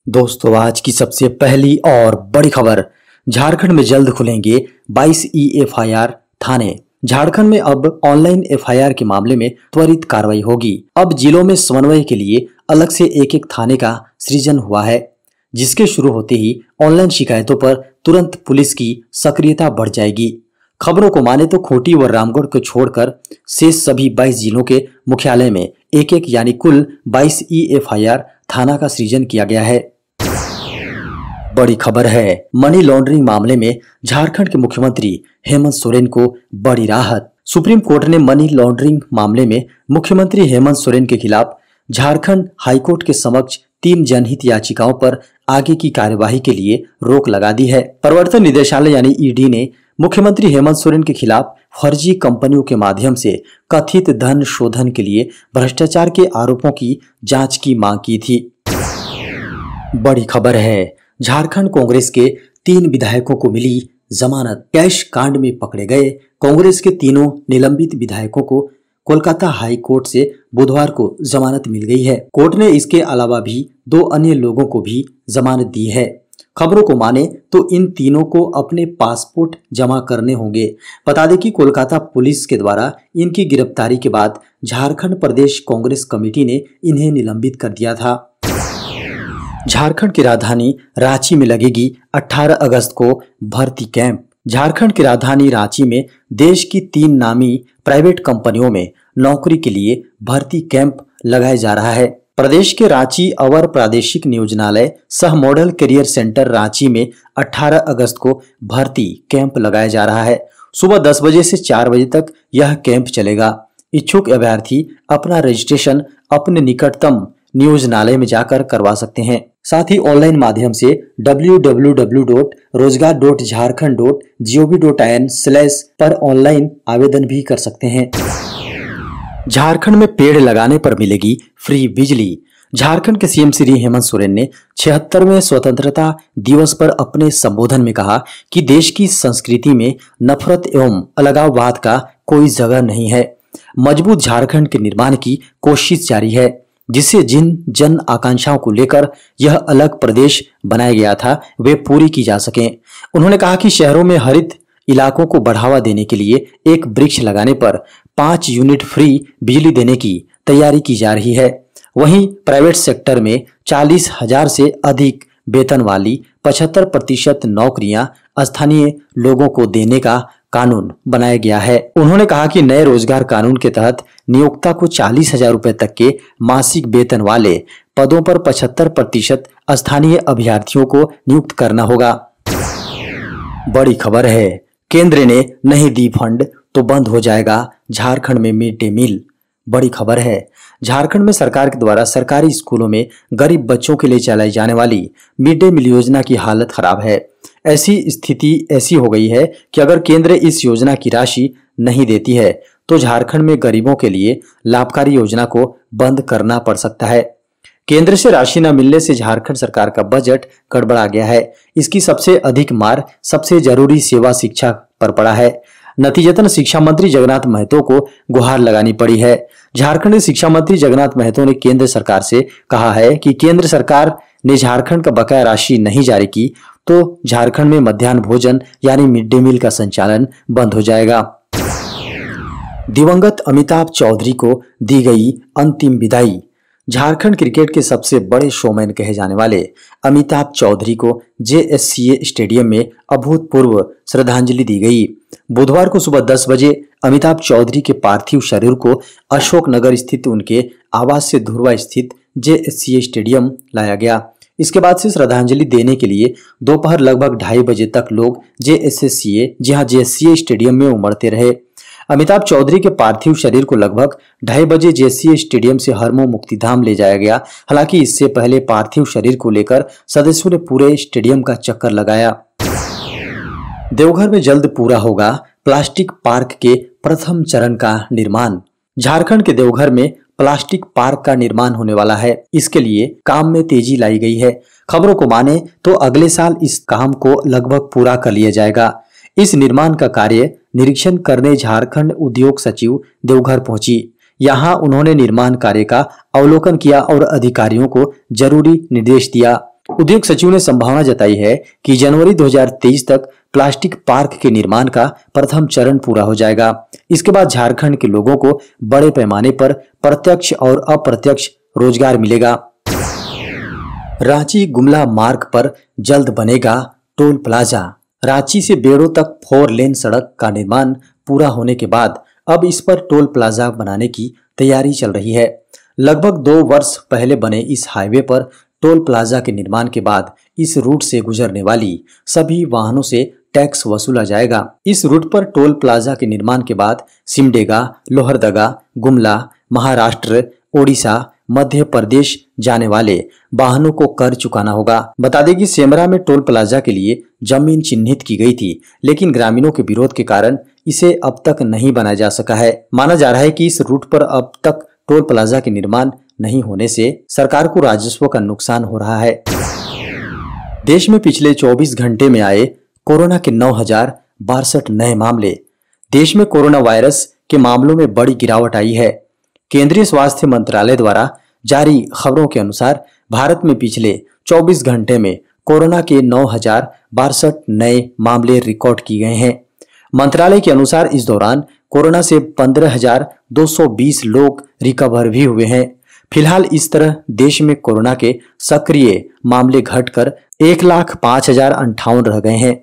दोस्तों, आज की सबसे पहली और बड़ी खबर। झारखंड में जल्द खुलेंगे 22 एफआईआर थाने। झारखंड में अब ऑनलाइन एफआईआर के मामले में त्वरित कार्रवाई होगी। अब जिलों में समन्वय के लिए अलग से एक थाने का सृजन हुआ है, जिसके शुरू होते ही ऑनलाइन शिकायतों पर तुरंत पुलिस की सक्रियता बढ़ जाएगी। खबरों को माने तो खूंटी व रामगढ़ को छोड़कर शेष सभी 22 जिलों के मुख्यालय में एक यानी कुल 22 एफआईआर थाना का सृजन किया गया है। बड़ी खबर है, मनी लॉन्ड्रिंग मामले में झारखंड के मुख्यमंत्री हेमंत सोरेन को बड़ी राहत। सुप्रीम कोर्ट ने मनी लॉन्ड्रिंग मामले में मुख्यमंत्री हेमंत सोरेन के खिलाफ झारखंड हाईकोर्ट के समक्ष 3 जनहित याचिकाओं पर आगे की कार्यवाही के लिए रोक लगा दी है। प्रवर्तन निदेशालय यानी ईडी ने मुख्यमंत्री हेमंत सोरेन के खिलाफ फर्जी कंपनियों के माध्यम से कथित धन शोधन के लिए भ्रष्टाचार के आरोपों की जांच की मांग की थी। बड़ी खबर है, झारखंड कांग्रेस के 3 विधायकों को मिली जमानत। कैश कांड में पकड़े गए कांग्रेस के तीनों निलंबित विधायकों को कोलकाता हाई कोर्ट से बुधवार को जमानत मिल गई है। कोर्ट ने इसके अलावा भी 2 अन्य लोगों को भी जमानत दी है। खबरों को माने तो इन तीनों को अपने पासपोर्ट जमा करने होंगे। बता दें कि कोलकाता पुलिस के द्वारा इनकी गिरफ्तारी के बाद झारखंड प्रदेश कांग्रेस कमेटी ने इन्हें निलंबित कर दिया था। झारखंड की राजधानी रांची में लगेगी 18 अगस्त को भर्ती कैंप। झारखंड की राजधानी रांची में देश की 3 नामी प्राइवेट कंपनियों में नौकरी के लिए भर्ती कैंप लगाया जा रहा है। प्रदेश के रांची अवर प्रादेशिक नियोजनालय सह मॉडल करियर सेंटर रांची में 18 अगस्त को भर्ती कैंप लगाया जा रहा है। सुबह 10 बजे से 4 बजे तक यह कैंप चलेगा। इच्छुक अभ्यर्थी अपना रजिस्ट्रेशन अपने निकटतम नियोजनालय में जाकर करवा सकते हैं। साथ ही ऑनलाइन माध्यम से www.rozgar.jharkhand.gov.in/ पर ऑनलाइन आवेदन भी कर सकते हैं। झारखंड में पेड़ लगाने पर मिलेगी फ्री बिजली। झारखंड के सीएम श्री हेमंत सोरेन ने 76वें स्वतंत्रता दिवस पर अपने संबोधन में कहा कि देश की संस्कृति में नफरत एवं अलगाववाद का कोई जगह नहीं है। मजबूत झारखंड के निर्माण की कोशिश जारी है, जिससे जिन जन आकांक्षाओं को लेकर यह अलग प्रदेश बनाया गया था वे पूरी की जा सकें। उन्होंने कहा कि शहरों में हरित इलाकों को बढ़ावा देने के लिए एक वृक्ष लगाने पर 5 यूनिट फ्री बिजली देने की तैयारी की जा रही है। वहीं प्राइवेट सेक्टर में 40,000 से अधिक वेतन वाली 75% नौकरियां स्थानीय लोगों को देने का कानून बनाया गया है। उन्होंने कहा कि नए रोजगार कानून के तहत नियोक्ता को 40,000 रुपए तक के मासिक वेतन वाले पदों पर 75% स्थानीय अभ्यर्थियों को नियुक्त करना होगा। बड़ी खबर है, केंद्र ने नहीं दी फंड तो बंद हो जाएगा झारखंड में मिड डे मील। बड़ी खबर है, झारखंड में सरकार के द्वारा सरकारी स्कूलों में गरीब बच्चों के लिए चलाई जाने वाली मिड डे मील योजना की हालत खराब है। ऐसी स्थिति ऐसी हो गई है कि अगर केंद्र इस योजना की राशि नहीं देती है तो झारखंड में गरीबों के लिए लाभकारी योजना को बंद करना पड़ सकता है। केंद्र से राशि न मिलने से झारखंड सरकार का बजट गड़बड़ा गया है। इसकी सबसे अधिक मार सबसे जरूरी सेवा शिक्षा पर पड़ा है। नतीजतन शिक्षा मंत्री जगन्नाथ महतो को गुहार लगानी पड़ी है। झारखंड के शिक्षा मंत्री जगन्नाथ महतो ने केंद्र सरकार से कहा है कि केंद्र सरकार ने झारखंड का बकाया राशि नहीं जारी की तो झारखंड में मध्याह्न भोजन यानी मिड डे मील का संचालन बंद हो जाएगा। दिवंगत अमिताभ चौधरी को दी गई अंतिम विदाई। झारखंड क्रिकेट के सबसे बड़े शोमैन कहे जाने वाले अमिताभ चौधरी को जेएससीए स्टेडियम में अभूतपूर्व श्रद्धांजलि दी गई। बुधवार को सुबह 10 बजे अमिताभ चौधरी के पार्थिव शरीर को अशोकनगर स्थित उनके आवास से धुर्वा स्थित जेएससीए स्टेडियम लाया गया। इसके बाद से श्रद्धांजलि देने के लिए दोपहर लगभग 2:30 बजे तक लोग जेएससीए स्टेडियम में उमड़ते रहे। अमिताभ चौधरी के पार्थिव शरीर को लगभग 2:30 बजे जेएससीए स्टेडियम से हरमो मुक्तिधाम ले जाया गया। हालांकि इससे पहले पार्थिव शरीर को लेकर सदस्यों ने पूरे स्टेडियम का चक्कर लगाया। देवघर में जल्द पूरा होगा प्लास्टिक पार्क के प्रथम चरण का निर्माण। झारखंड के देवघर में प्लास्टिक पार्क का निर्माण होने वाला है। इसके लिए काम में तेजी लाई गई है। खबरों को माने तो अगले साल इस काम को लगभग पूरा कर लिया जाएगा। इस निर्माण का कार्य निरीक्षण करने झारखंड उद्योग सचिव देवघर पहुंची। यहाँ उन्होंने निर्माण कार्य का अवलोकन किया और अधिकारियों को जरूरी निर्देश दिया। उद्योग सचिव ने संभावना जताई है कि जनवरी 2023 तक प्लास्टिक पार्क के निर्माण का प्रथम चरण पूरा हो जाएगा। इसके बाद झारखंड के लोगों को बड़े पैमाने पर प्रत्यक्ष और अप्रत्यक्ष रोजगार मिलेगा। रांची गुमला मार्ग पर जल्द बनेगा टोल प्लाजा। रांची से बेड़ो तक 4 लेन सड़क का निर्माण पूरा होने के बाद अब इस पर टोल प्लाजा बनाने की तैयारी चल रही है। लगभग 2 वर्ष पहले बने इस हाईवे पर टोल प्लाजा के निर्माण के बाद इस रूट से गुजरने वाली सभी वाहनों से टैक्स वसूला जाएगा। इस रूट पर टोल प्लाजा के निर्माण के बाद सिमडेगा, लोहरदगा, गुमला, महाराष्ट्र, ओडिशा, मध्य प्रदेश जाने वाले वाहनों को कर चुकाना होगा। बता दें कि सेमरा में टोल प्लाजा के लिए जमीन चिन्हित की गई थी, लेकिन ग्रामीणों के विरोध के कारण इसे अब तक नहीं बनाया जा सका है। माना जा रहा है कि इस रूट पर अब तक टोल प्लाजा के निर्माण नहीं होने से सरकार को राजस्व का नुकसान हो रहा है। देश में पिछले 24 घंटे में आए कोरोना के 9,062 नए मामले। देश में कोरोना वायरस के मामलों में बड़ी गिरावट आई है। केंद्रीय स्वास्थ्य मंत्रालय द्वारा जारी खबरों के अनुसार भारत में पिछले 24 घंटे में कोरोना के 9,062 नए मामले रिकॉर्ड किए गए हैं। मंत्रालय के अनुसार इस दौरान कोरोना से 15,220 लोग रिकवर भी हुए हैं। फिलहाल इस तरह देश में कोरोना के सक्रिय मामले घटकर 1,05,058 रह गए हैं।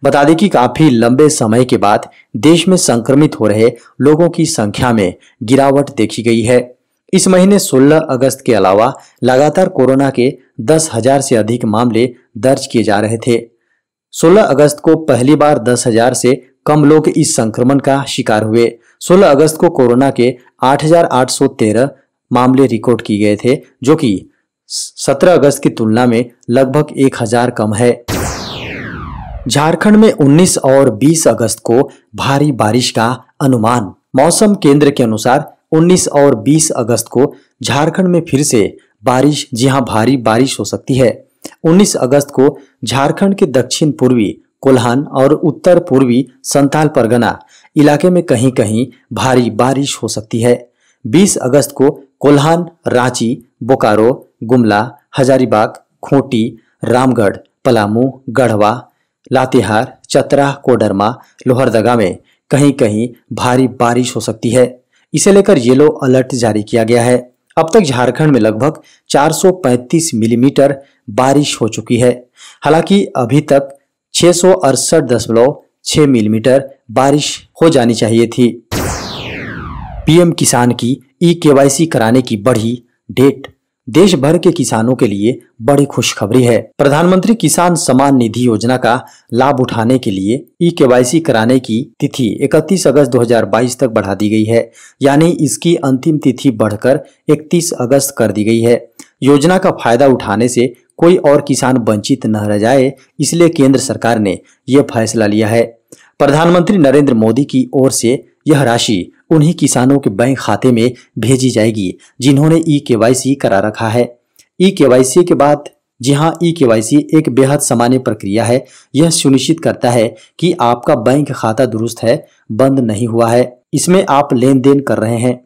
बता दें कि काफी लंबे समय के बाद देश में संक्रमित हो रहे लोगों की संख्या में गिरावट देखी गई है। इस महीने 16 अगस्त के अलावा लगातार कोरोना के 10,000 से अधिक मामले दर्ज किए जा रहे थे। 16 अगस्त को पहली बार 10,000 से कम लोग इस संक्रमण का शिकार हुए। 16 अगस्त को कोरोना के 8,813 मामले रिकॉर्ड किए गए थे, जो कि 17 अगस्त की तुलना में लगभग 1,000 कम है। झारखंड में 19 और 20 अगस्त को भारी बारिश का अनुमान। मौसम केंद्र के अनुसार 19 और 20 अगस्त को झारखंड में फिर से बारिश, जी हां, भारी बारिश हो सकती है। 19 अगस्त को झारखंड के दक्षिण पूर्वी कोल्हान और उत्तर पूर्वी संताल परगना इलाके में कहीं कहीं भारी बारिश हो सकती है। 20 अगस्त को कोल्हान, रांची, बोकारो, गुमला, हजारीबाग, खूंटी, रामगढ़, पलामू, गढ़वा, लातेहार, चतरा, कोडरमा, लोहरदगा में कहीं कहीं भारी बारिश हो सकती है। इसे लेकर येलो अलर्ट जारी किया गया है। अब तक झारखंड में लगभग 435 मिलीमीटर बारिश हो चुकी है। हालांकि अभी तक 668.6 मिलीमीटर बारिश हो जानी चाहिए थी। पीएम किसान की ई-केवाईसी कराने की बढ़ी डेट। देश भर के किसानों के लिए बड़ी खुशखबरी है। प्रधानमंत्री किसान सम्मान निधि योजना का लाभ उठाने के लिए ई-केवाईसी कराने की तिथि 31 अगस्त 2022 तक बढ़ा दी गई है, यानी इसकी अंतिम तिथि बढ़कर 31 अगस्त कर दी गई है। योजना का फायदा उठाने से कोई और किसान वंचित न रह जाए, इसलिए केंद्र सरकार ने यह फैसला लिया है। प्रधानमंत्री नरेंद्र मोदी की ओर से यह राशि उन्हीं किसानों के बैंक खाते में भेजी जाएगी जिन्होंने ई-केवाईसी करा रखा है। ई-केवाईसी के बाद, जी हां, ई-केवाईसी एक बेहद सामान्य प्रक्रिया है। यह सुनिश्चित करता है कि आपका बैंक खाता दुरुस्त है, बंद नहीं हुआ है, इसमें आप लेन देन कर रहे हैं।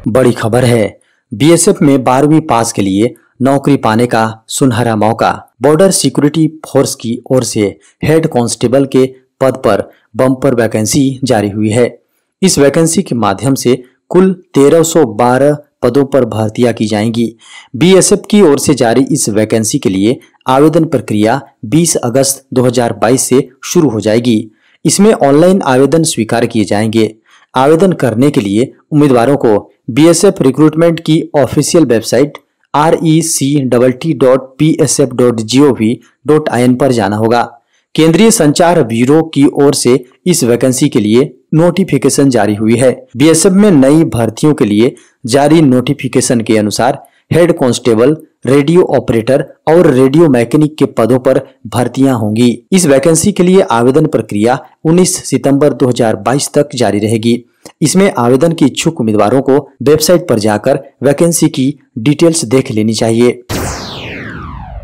बड़ी खबर है, बीएसएफ में 12वीं पास के लिए नौकरी पाने का सुनहरा मौका। बॉर्डर सिक्योरिटी फोर्स की ओर से हेड कांस्टेबल के पद पर बम्पर वैकेंसी जारी हुई है। इस वैकेंसी के माध्यम से कुल 1312 पदों पर भर्तियां की जाएंगी। बीएसएफ की ओर से जारी इस वैकेंसी के लिए आवेदन प्रक्रिया 20 अगस्त 2022 से शुरू हो जाएगी। इसमें ऑनलाइन आवेदन स्वीकार किए जाएंगे। आवेदन करने के लिए उम्मीदवारों को बीएसएफ रिक्रूटमेंट की ऑफिशियल वेबसाइट rect.psf.gov.in पर जाना होगा। केंद्रीय संचार ब्यूरो की ओर से इस वैकेंसी के लिए नोटिफिकेशन जारी हुई है। बीएसएफ में नई भर्तियों के लिए जारी नोटिफिकेशन के अनुसार हेड कांस्टेबल, रेडियो ऑपरेटर और रेडियो मैकेनिक के पदों पर भर्तियां होंगी। इस वैकेंसी के लिए आवेदन प्रक्रिया 19 सितंबर 2022 तक जारी रहेगी। इसमें आवेदन के इच्छुक उम्मीदवारों को वेबसाइट पर जाकर वैकेंसी की डिटेल्स देख लेनी चाहिए।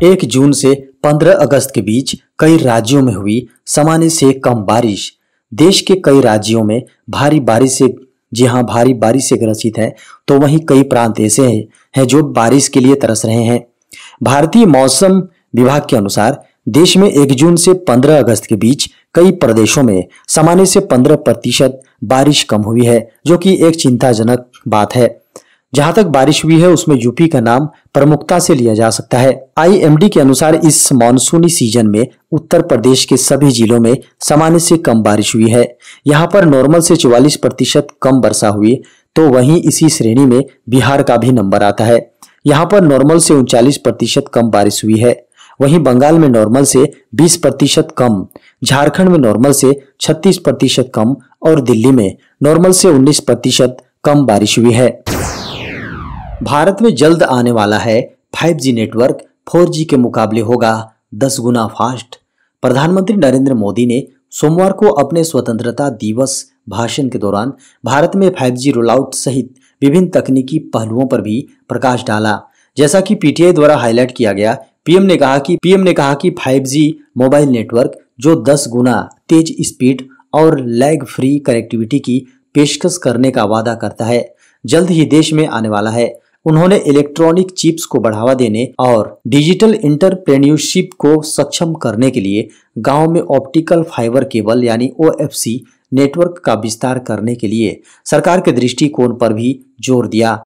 1 जून से 15 अगस्त के बीच कई राज्यों में हुई सामान्य से कम बारिश। देश के कई राज्यों में भारी बारिश से, जी हां, भारी बारिश से ग्रसित है, तो वहीं कई प्रांत ऐसे हैं जो बारिश के लिए तरस रहे हैं। भारतीय मौसम विभाग के अनुसार देश में 1 जून से 15 अगस्त के बीच कई प्रदेशों में सामान्य से 15% बारिश कम हुई है, जो कि एक चिंताजनक बात है। जहां तक बारिश हुई है उसमें यूपी का नाम प्रमुखता से लिया जा सकता है। आईएमडी के अनुसार इस मानसूनी सीजन में उत्तर प्रदेश के सभी जिलों में सामान्य से कम बारिश हुई है। यहां पर नॉर्मल से 44% कम वर्षा हुई, तो वहीं इसी श्रेणी में बिहार का भी नंबर आता है। यहाँ पर नॉर्मल से 39% कम बारिश हुई है। वहीं बंगाल में नॉर्मल से 20% कम, झारखंड में नॉर्मल से 36% कम और दिल्ली में नॉर्मल से 19% कम बारिश हुई है। भारत में जल्द आने वाला है 5G नेटवर्क, 4G के मुकाबले होगा 10 गुना फास्ट। प्रधानमंत्री नरेंद्र मोदी ने सोमवार को अपने स्वतंत्रता दिवस भाषण के दौरान भारत में 5G रोलआउट सहित विभिन्न तकनीकी पहलुओं पर भी प्रकाश डाला। जैसा कि पीटीआई द्वारा हाईलाइट किया गया, पीएम ने कहा कि 5G मोबाइल नेटवर्क जो 10 गुना तेज स्पीड और लैग फ्री कनेक्टिविटी की पेशकश करने का वादा करता है, जल्द ही देश में आने वाला है। उन्होंने इलेक्ट्रॉनिक चिप्स को बढ़ावा देने और डिजिटल इंटरप्रेन्योरशिप को सक्षम करने के लिए गांव में ऑप्टिकल फाइबर केबल यानी OFC नेटवर्क का विस्तार करने के लिए सरकार के दृष्टिकोण पर भी जोर दिया।